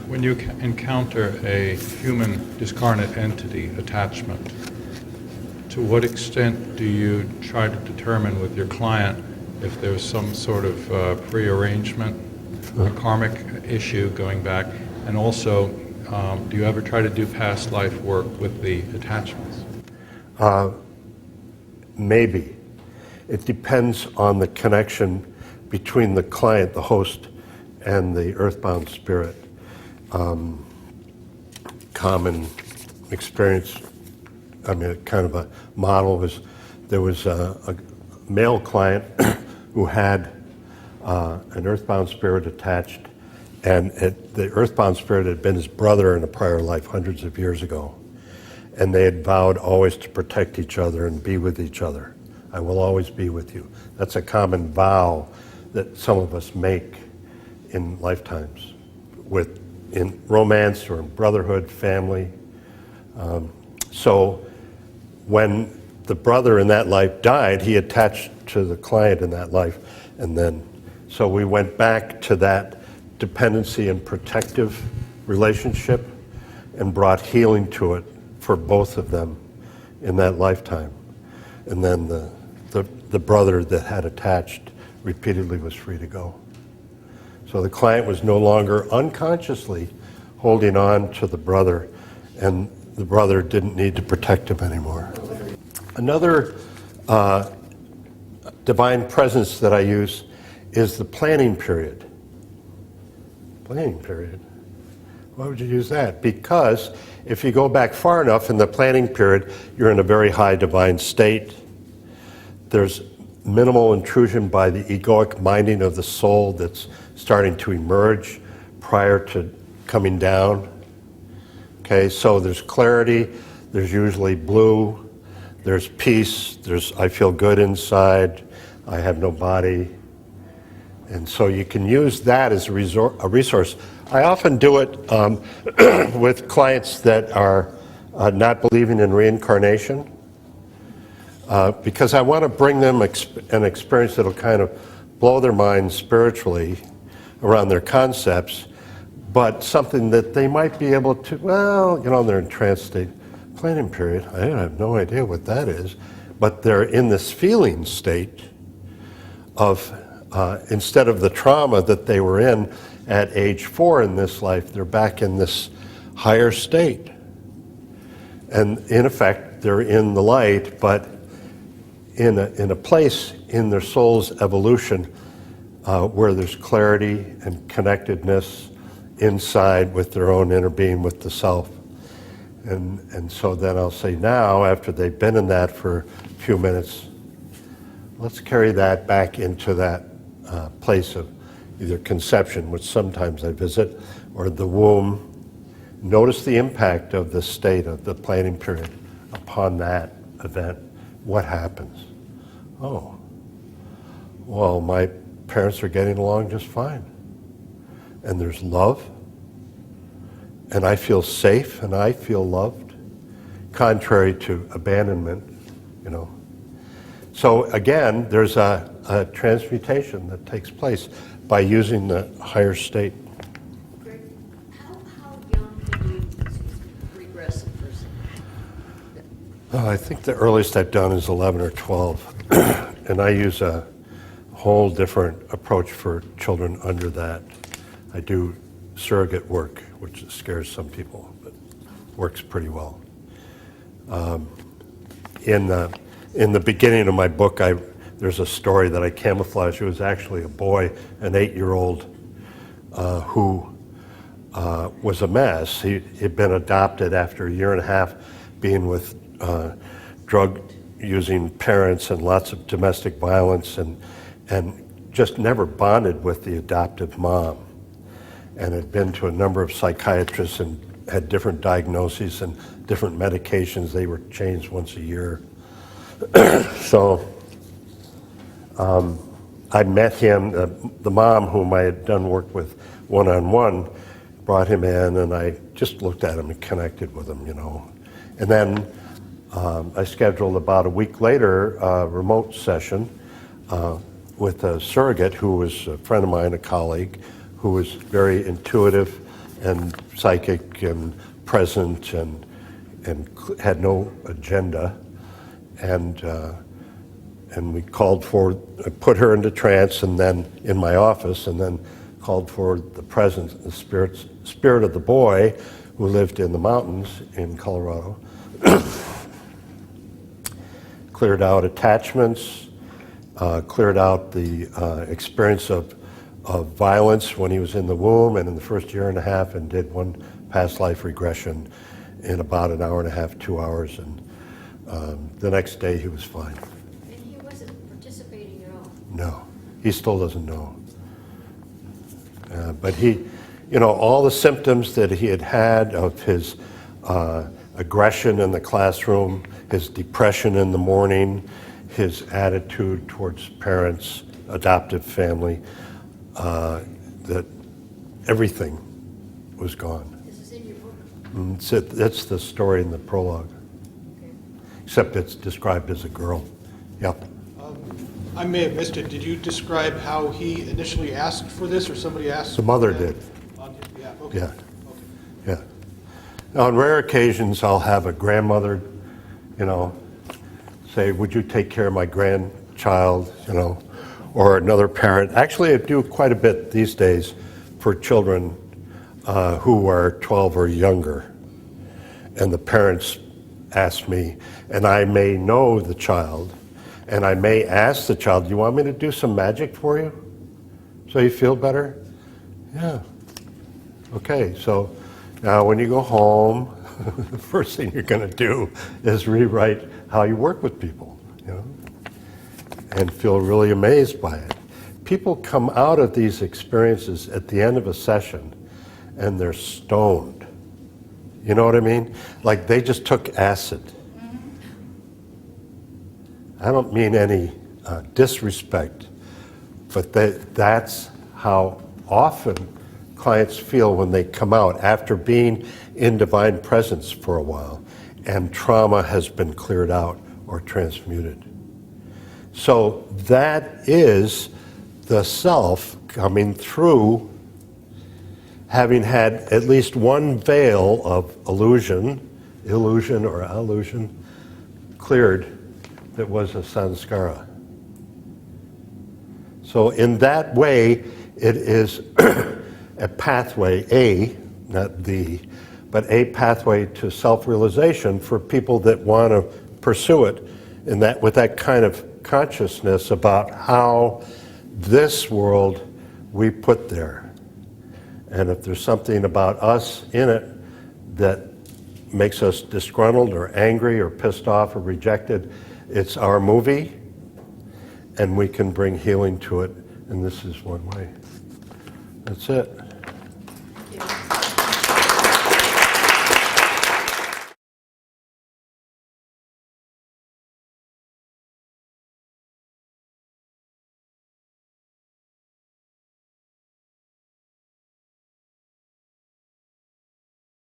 When you encounter a human discarnate entity attachment, to what extent do you try to determine with your client if there's some sort of prearrangement, a karmic issue going back, and also do you ever try to do past life work with the attachments? Maybe. It depends on the connection between the client, the host, and the earthbound spirit. Common experience, I mean, kind of a model was, there was a male client who had an earthbound spirit attached, and the earthbound spirit had been his brother in a prior life hundreds of years ago. And they had vowed always to protect each other and be with each other. I will always be with you. That's a common vow that some of us make in lifetimes, in romance or in brotherhood, family. So when the brother in that life died, he attached to the client in that life. And then, so we went back to that dependency and protective relationship and brought healing to it for both of them in that lifetime. And then the brother that had attached repeatedly was free to go. So the client was no longer unconsciously holding on to the brother, and the brother didn't need to protect him anymore. Another divine presence that I use is the planning period. Planning period? Why would you use that? Because if you go back far enough in the planning period, you're in a very high divine state. There's minimal intrusion by the egoic minding of the soul that's starting to emerge prior to coming down. Okay, so there's clarity, there's usually blue, there's peace, there's I feel good inside, I have no body. And so you can use that as a resource. I often do it with clients that are not believing in reincarnation because I want to bring them an experience that'll kind of blow their minds spiritually around their concepts, but something that they might be able to, well, you know, they're in trance state, planning period, I have no idea what that is, but they're in this feeling state of, instead of the trauma that they were in at age 4 in this life, they're back in this higher state. And in effect, they're in the light, but in a place in their soul's evolution where there's clarity and connectedness inside with their own inner being, with the self. And so then I'll say now, after they've been in that for a few minutes, let's carry that back into that place of either conception, which sometimes I visit, or the womb. Notice the impact of the state of the planning period upon that event. What happens? Oh, well, my parents are getting along just fine. And there's love. And I feel safe and I feel loved, contrary to abandonment, you know. So again, there's a transmutation that takes place by using the higher state. Greg, how young can you regress a person? I think the earliest I've done is 11 or 12. And I use a whole different approach for children under that. I do surrogate work, which scares some people, but works pretty well. In the beginning of my book, there's a story that I camouflaged. It was actually a boy, an 8-year-old, who was a mess. He'd been adopted after a year and a half being with drug-using parents and lots of domestic violence, and just never bonded with the adoptive mom, and had been to a number of psychiatrists and had different diagnoses and different medications. They were changed once a year. So I met him, the mom whom I had done work with one-on-one, brought him in, and I just looked at him and connected with him, you know. And then I scheduled about a week later a remote session with a surrogate who was a friend of mine, a colleague, who was very intuitive and psychic and present and had no agenda. And we called for, put her into trance, and then in my office, and then called for the presence, the spirit of the boy who lived in the mountains in Colorado. Cleared out attachments, cleared out the experience of violence when he was in the womb and in the first year and a half, and did one past life regression in about an hour and a half, 2 hours, and the next day he was fine. And he wasn't participating at all? No, he still doesn't know. But he, all the symptoms that he had had of his aggression in the classroom, his depression in the morning, his attitude towards parents, adoptive family, that everything was gone. This is in your book? That's the story in the prologue, Okay. except it's described as a girl. Yep. I may have missed it. Did you describe how he initially asked for this, or somebody asked? The mother for did. that? On his behalf? Okay. Yeah. Okay. Yeah. Now, on rare occasions, I'll have a grandmother, say, would you take care of my grandchild, or another parent. Actually, I do quite a bit these days for children who are 12 or younger. And the parents ask me, and I may know the child, and I may ask the child, do you want me to do some magic for you so you feel better? Yeah. Okay, so now when you go home, the first thing you're going to do is rewrite how you work with people, and feel really amazed by it. People come out of these experiences at the end of a session and they're stoned. You know what I mean? Like they just took acid. I don't mean any disrespect, but that's how often clients feel when they come out after being in divine presence for a while and trauma has been cleared out or transmuted. So that is the self coming through, having had at least one veil of illusion or illusion cleared that was a sanskara. So in that way, it is a pathway, not the, but a pathway to self-realization for people that want to pursue it in that, with that kind of consciousness about how this world we put there. And if there's something about us in it that makes us disgruntled or angry or pissed off or rejected, it's our movie, and we can bring healing to it, and this is one way. That's it.